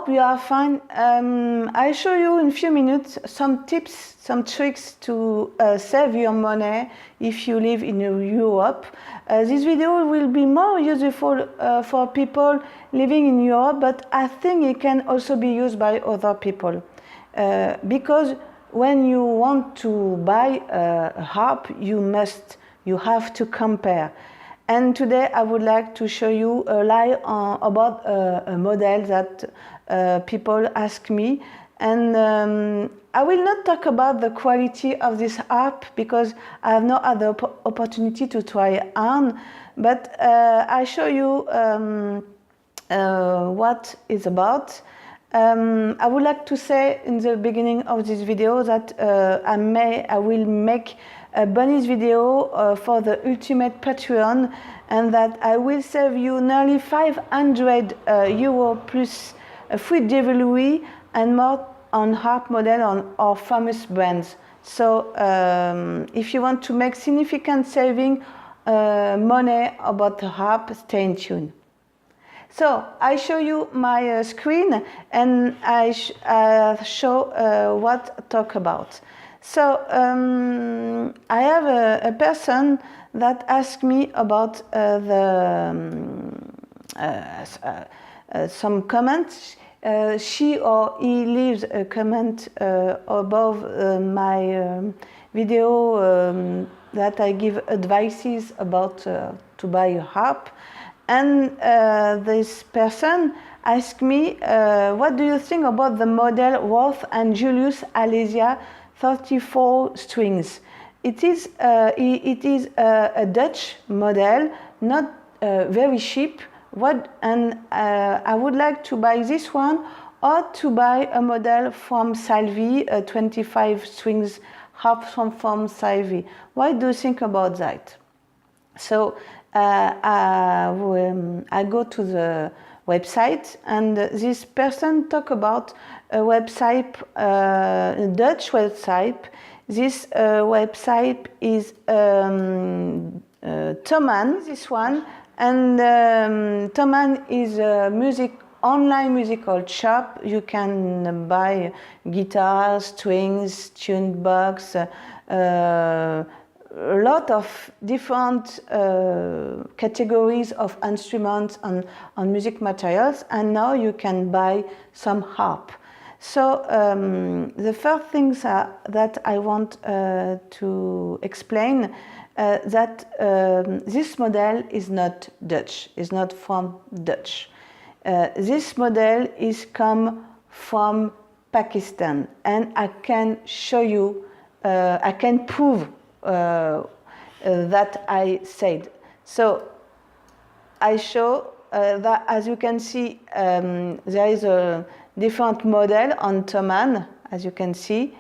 hope you are fine. I show you in a few minutes some tips, some tricks to save your money if you live in Europe. This video will be more useful for people living in Europe, but I think it can also be used by other people. Because when you want to buy a harp, you have to compare. And today I would like to show you a lie about a model that people ask me. And I will not talk about the quality of this harp because I have no other opportunity to try on. But I show you what it's about. I would like to say in the beginning of this video that I will make a bonus video for the Ultimate Patreon, and that I will save you nearly 500 euro plus free delivery and more on harp model on our famous brands. So if you want to make significant saving money about the harp, stay in tune. So I show you my screen and I show what I talk about. So I have a person that asked me about some comments. She or he leaves a comment above my video that I give advices about to buy a harp. And this person asked me, what do you think about the model Worth and Julius Alesia 34 strings? It is a Dutch model, not very cheap. I would like to buy this one or to buy a model from Salvi, a 25 strings harp from Salvi. What do you think about that? So I go to the website, and this person talk about a website, a Dutch website. This website is Thomann, this one, and Thomann is a online musical shop. You can buy guitars, strings, tuned box, a lot of different categories of instruments on music materials, and now you can buy some harp. So the first things that I want to explain that this model is not Dutch, is not from Dutch. This model is come from Pakistan, and I can show you, I can prove that I said. So I show that, as you can see, there is a different model on Thomann, as you can see,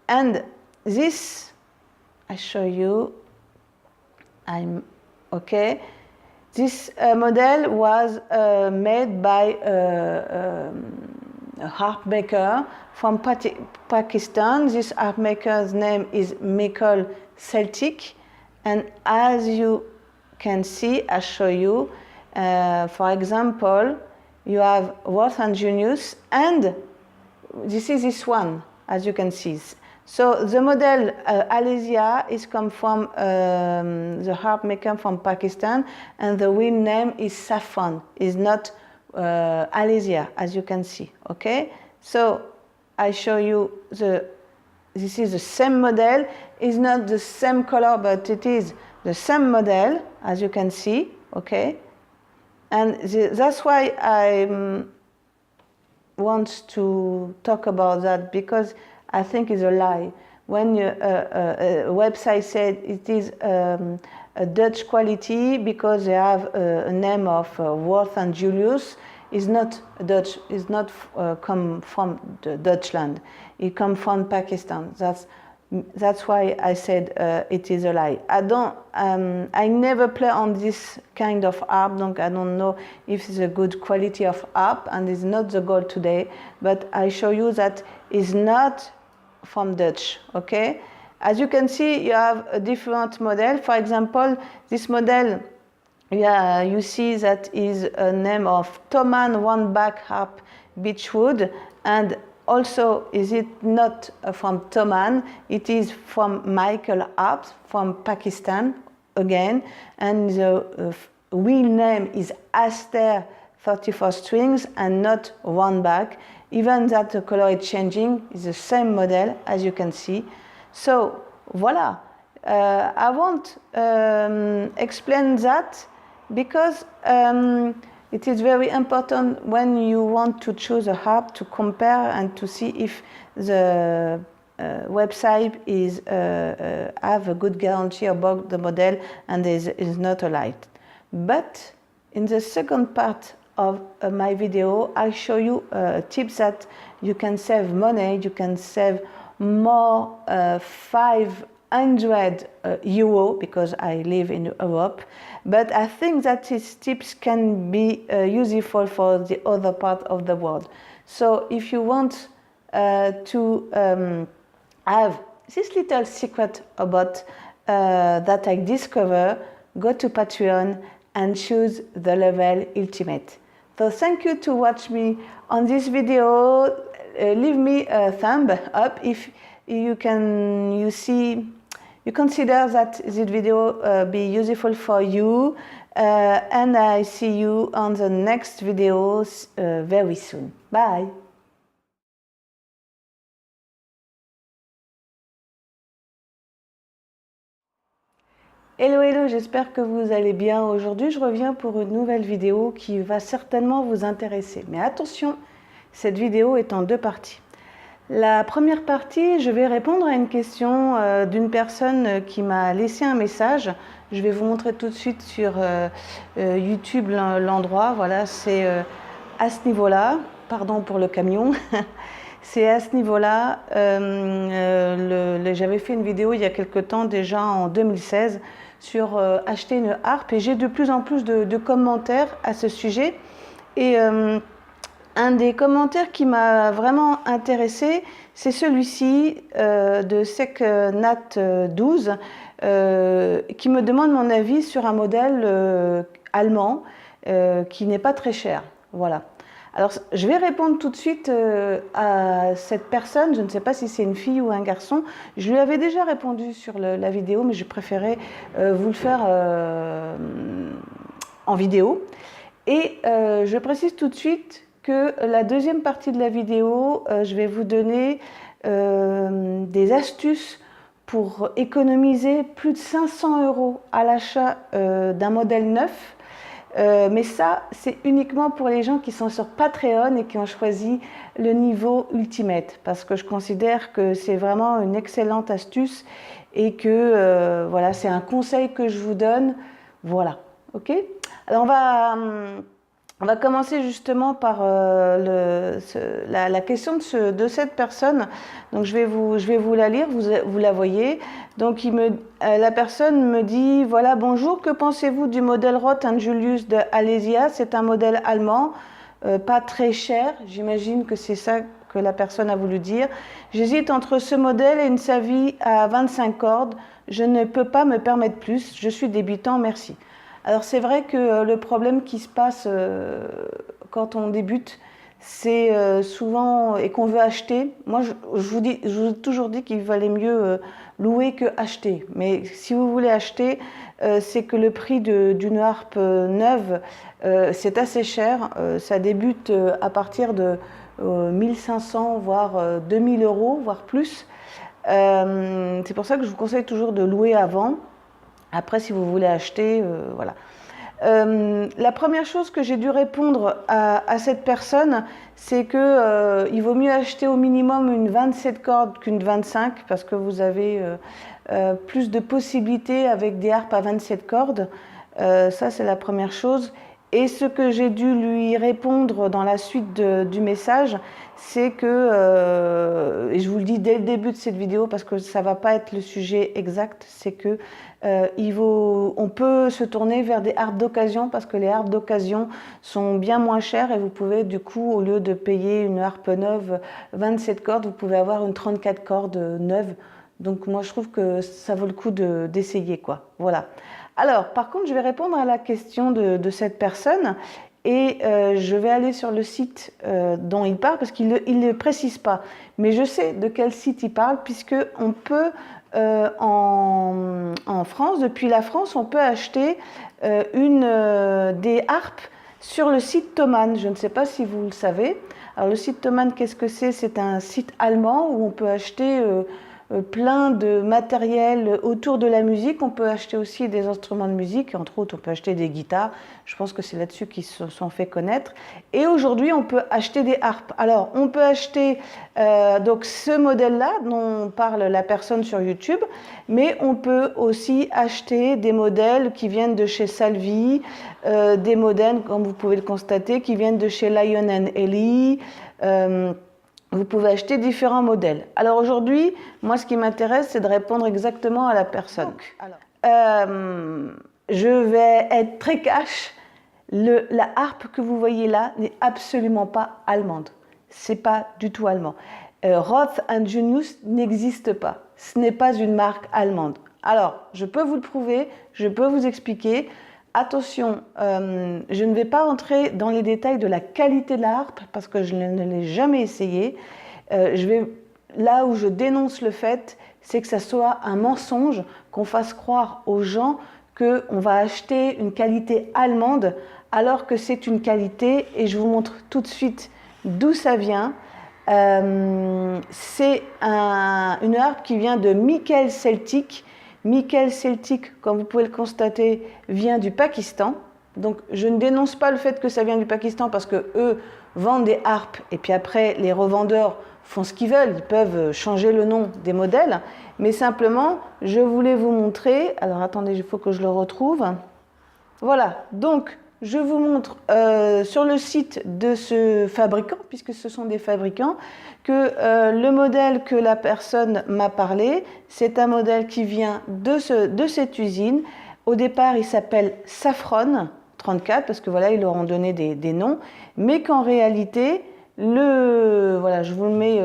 and this I show you. I'm okay. This model was made by a harp maker from Pakistan. This harp maker's name is Michael Celtic, and as you can see, I show you, for example, you have Worth and Julius, and this is this one, as you can see. So the model Alesia is come from the harp maker from Pakistan, and the real name is Saffron, is not Alesia, as you can see. Okay, so I show you this is the same model. It's not the same color, but it is the same model, as you can see. Okay, and that's why I want to talk about that, because I think it's a lie. When a website said it is a Dutch quality because they have a name of Worth and Julius, is not Dutch. Is not come from the Dutchland. It come from Pakistan. That's why I said it is a lie. I never play on this kind of harp, donc I don't know if it's a good quality of harp, and it's not the goal today. But I show you that it's not from Dutch. Okay, as you can see, you have a different model. For example, this model, you see that is a name of Thomann one back harp Beechwood, and also is it not from Thomann, it is from Michael Harp from Pakistan again, and the wheel name is Aster 34 strings and not one back, even that the color is changing, is the same model as you can see. So voila, I won't explain that because it is very important when you want to choose a harp to compare and to see if the website is have a good guarantee about the model and is not a light. But in the second part of my video, I'll show you tips that you can save money, you can save more 500 euro because I live in Europe, but I think that these tips can be useful for the other part of the world. So if you want to have this little secret about that I discover, go to Patreon and choose the level Ultimate. So thank you to watch me on this video. Leave me a thumb up if you consider that this video be useful for you, and I see you on the next videos very soon. Bye. Hello, hello, j'espère que vous allez bien. Aujourd'hui, je reviens pour une nouvelle vidéo qui va certainement vous intéresser. Mais attention, cette vidéo est en deux parties. La première partie, je vais répondre à une question d'une personne qui m'a laissé un message. Je vais vous montrer tout de suite sur YouTube l'endroit. Voilà, c'est à ce niveau-là. Pardon pour le camion. C'est à ce niveau-là. J'avais fait une vidéo il y a quelque temps, déjà en 2016, sur acheter une harpe. Et j'ai de plus en plus de commentaires à ce sujet. Et un des commentaires qui m'a vraiment intéressé, c'est celui-ci de SecNat12 qui me demande mon avis sur un modèle allemand qui n'est pas très cher. Voilà. Alors, je vais répondre tout de suite à cette personne. Je ne sais pas si c'est une fille ou un garçon. Je lui avais déjà répondu sur la vidéo, mais je préférais vous le faire en vidéo. Et je précise tout de suite que la deuxième partie de la vidéo, je vais vous donner des astuces pour économiser plus de 500 € à l'achat d'un modèle neuf. Mais ça, c'est uniquement pour les gens qui sont sur Patreon et qui ont choisi le niveau Ultimate, parce que je considère que c'est vraiment une excellente astuce et que voilà, c'est un conseil que je vous donne. Voilà, ok? Alors on va commencer justement par la question de cette personne. Donc je vais vous la lire, vous la voyez. Donc la personne me dit, voilà, bonjour, que pensez-vous du modèle Roth & Julius de Alesia? C'est un modèle allemand, pas très cher, j'imagine que c'est ça que la personne a voulu dire. J'hésite entre ce modèle et une Savy à 25 cordes. Je ne peux pas me permettre plus, je suis débutant, merci. Alors c'est vrai que le problème qui se passe quand on débute, c'est souvent, et qu'on veut acheter, moi je vous ai toujours dit qu'il valait mieux louer que acheter. Mais si vous voulez acheter, c'est que le prix d'une harpe neuve, c'est assez cher. Ça débute à partir de 1500 voire 2000 €, voire plus. C'est pour ça que je vous conseille toujours de louer avant. Après, si vous voulez acheter, voilà. La première chose que j'ai dû répondre à cette personne, c'est que il vaut mieux acheter au minimum une 27 cordes qu'une 25, parce que vous avez plus de possibilités avec des harpes à 27 cordes. Ça, c'est la première chose. Et ce que j'ai dû lui répondre dans la suite du message, c'est que, et je vous le dis dès le début de cette vidéo parce que ça ne va pas être le sujet exact, c'est que on peut se tourner vers des harpes d'occasion parce que les harpes d'occasion sont bien moins chères et vous pouvez du coup, au lieu de payer une harpe neuve 27 cordes, vous pouvez avoir une 34 cordes neuve. Donc moi je trouve que ça vaut le coup d'essayer, quoi. Voilà. Alors par contre je vais répondre à la question de cette personne et je vais aller sur le site dont il parle parce qu'il ne le précise pas. Mais je sais de quel site il parle puisque on peut en France, depuis la France, on peut acheter des harpes sur le site Thomann. Je ne sais pas si vous le savez. Alors le site Thomann, qu'est-ce que c'est? C'est un site allemand où on peut acheter plein de matériel autour de la musique. On peut acheter aussi des instruments de musique, entre autres on peut acheter des guitares. Je pense que c'est là-dessus qu'ils se sont fait connaître. Et aujourd'hui on peut acheter des harpes. Alors on peut acheter donc ce modèle-là dont parle la personne sur YouTube, mais on peut aussi acheter des modèles qui viennent de chez Salvi, des modèles, comme vous pouvez le constater, qui viennent de chez Lion & Ellie. Vous pouvez acheter différents modèles. Alors aujourd'hui, moi ce qui m'intéresse, c'est de répondre exactement à la personne. Je vais être très cash. La harpe que vous voyez là n'est absolument pas allemande. C'est pas du tout allemand. Roth & Junius n'existe pas. Ce n'est pas une marque allemande. Alors, je peux vous le prouver, je peux vous expliquer. Attention, je ne vais pas entrer dans les détails de la qualité de la harpe parce que je ne l'ai jamais essayé. Là où je dénonce le fait, c'est que ça soit un mensonge, qu'on fasse croire aux gens qu'on va acheter une qualité allemande alors que c'est une qualité, et je vous montre tout de suite d'où ça vient. C'est une harpe qui vient de Mikell Celtic. Mikell Celtic, comme vous pouvez le constater, vient du Pakistan. Donc je ne dénonce pas le fait que ça vient du Pakistan parce que eux vendent des harpes et puis après les revendeurs font ce qu'ils veulent, ils peuvent changer le nom des modèles. Mais simplement, je voulais vous montrer, alors attendez, il faut que je le retrouve. Voilà, donc je vous montre sur le site de ce fabricant, puisque ce sont des fabricants, que le modèle que la personne m'a parlé, c'est un modèle qui vient de cette usine. Au départ, il s'appelle Safron 34, parce que voilà, ils leur ont donné des noms, mais qu'en réalité, voilà, je vous le mets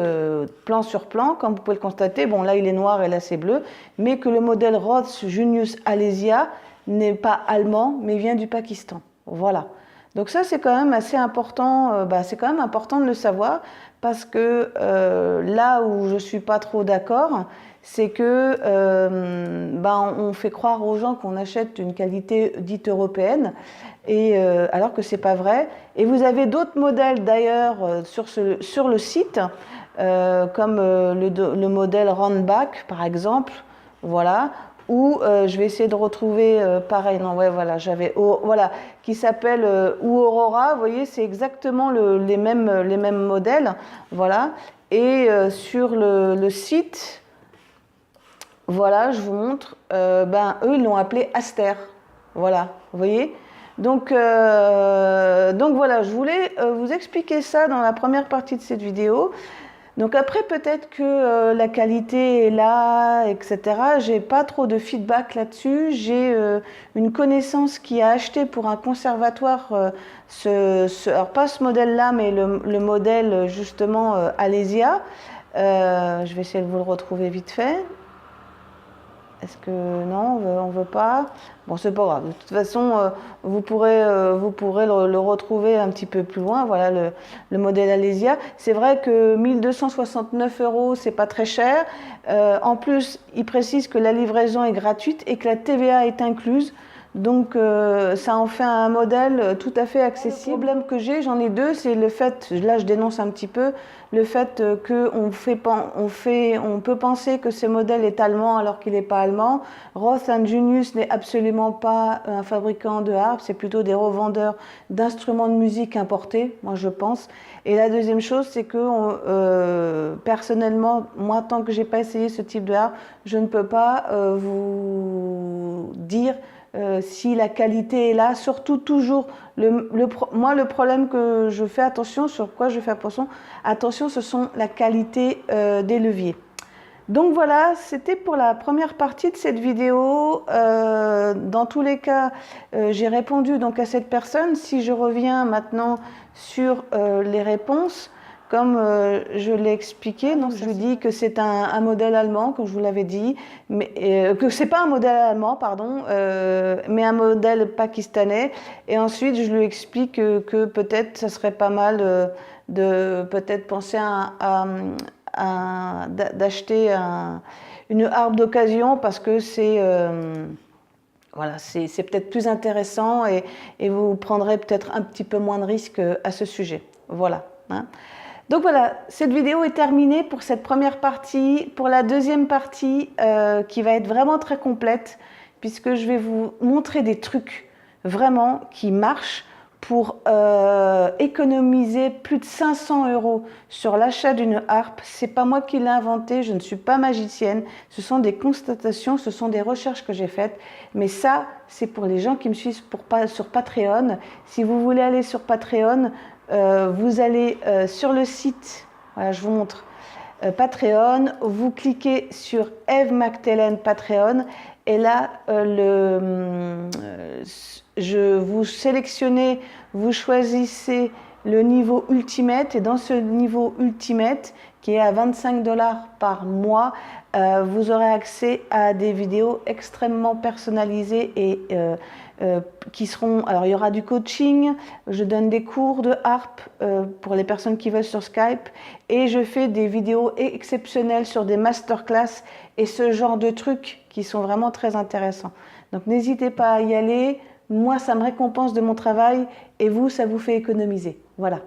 plan sur plan, comme vous pouvez le constater, bon là il est noir et là c'est bleu, mais que le modèle Roth Junius Alesia n'est pas allemand, mais vient du Pakistan. Voilà. Donc ça, c'est quand même assez important, c'est quand même important de le savoir parce que là où je ne suis pas trop d'accord, c'est que on fait croire aux gens qu'on achète une qualité dite européenne, alors que ce n'est pas vrai. Et vous avez d'autres modèles d'ailleurs sur le site, comme le modèle Randbach par exemple, voilà. Ou je vais essayer de retrouver pareil, non, ouais, voilà, voilà, qui s'appelle ou Aurora, vous voyez, c'est exactement les mêmes modèles, voilà. Et sur le site, voilà, je vous montre, eux, ils l'ont appelé Aster, voilà, vous voyez. Donc voilà, je voulais vous expliquer ça dans la première partie de cette vidéo. Donc après, peut-être que la qualité est là, etc. J'ai pas trop de feedback là-dessus. J'ai une connaissance qui a acheté pour un conservatoire, alors pas ce modèle-là, mais le modèle justement Alesia. Je vais essayer de vous le retrouver vite fait. Est-ce que non, on veut pas? Bon, c'est pas grave. De toute façon, vous pourrez le retrouver un petit peu plus loin. Voilà le modèle Alesia. C'est vrai que 1269 €, c'est pas très cher. En plus, il précise que la livraison est gratuite et que la TVA est incluse. Donc ça en fait un modèle tout à fait accessible. Le problème que j'ai, j'en ai deux, c'est le fait, là je dénonce un petit peu, le fait qu'on peut penser que ce modèle est allemand alors qu'il n'est pas allemand. Roth & Junius n'est absolument pas un fabricant de harpes, c'est plutôt des revendeurs d'instruments de musique importés, moi je pense. Et la deuxième chose, c'est que personnellement, moi tant que j'ai pas essayé ce type de harpe, je ne peux pas vous dire si la qualité est là, surtout toujours, moi le problème que je fais attention, sur quoi je fais attention, ce sont la qualité des leviers. Donc voilà, c'était pour la première partie de cette vidéo. Dans tous les cas, j'ai répondu donc à cette personne. Si je reviens maintenant sur les réponses, comme je l'ai expliqué, donc je vous dis que c'est un modèle allemand, comme je vous l'avais dit, mais que c'est pas un modèle allemand, pardon, mais un modèle pakistanais. Et ensuite, je lui explique que peut-être ça serait pas mal de peut-être penser d'acheter une harpe d'occasion parce que c'est voilà, c'est peut-être plus intéressant et vous prendrez peut-être un petit peu moins de risques à ce sujet. Voilà. Hein. Donc voilà, cette vidéo est terminée pour cette première partie. Pour la deuxième partie, qui va être vraiment très complète, puisque je vais vous montrer des trucs vraiment qui marchent pour économiser plus de 500 € sur l'achat d'une harpe. C'est pas moi qui l'ai inventé, je ne suis pas magicienne. Ce sont des constatations, ce sont des recherches que j'ai faites. Mais ça, c'est pour les gens qui me suivent sur Patreon. Si vous voulez aller sur Patreon, vous allez sur le site, voilà, je vous montre, Patreon, vous cliquez sur Eve McTellen Patreon et là, vous sélectionnez, vous choisissez le niveau Ultimate et dans ce niveau Ultimate qui est à 25 $ par mois, vous aurez accès à des vidéos extrêmement personnalisées et qui seront, alors il y aura du coaching, je donne des cours de harpe pour les personnes qui veulent sur Skype et je fais des vidéos exceptionnelles sur des masterclass et ce genre de trucs qui sont vraiment très intéressants. Donc n'hésitez pas à y aller, moi ça me récompense de mon travail et vous ça vous fait économiser. Voilà.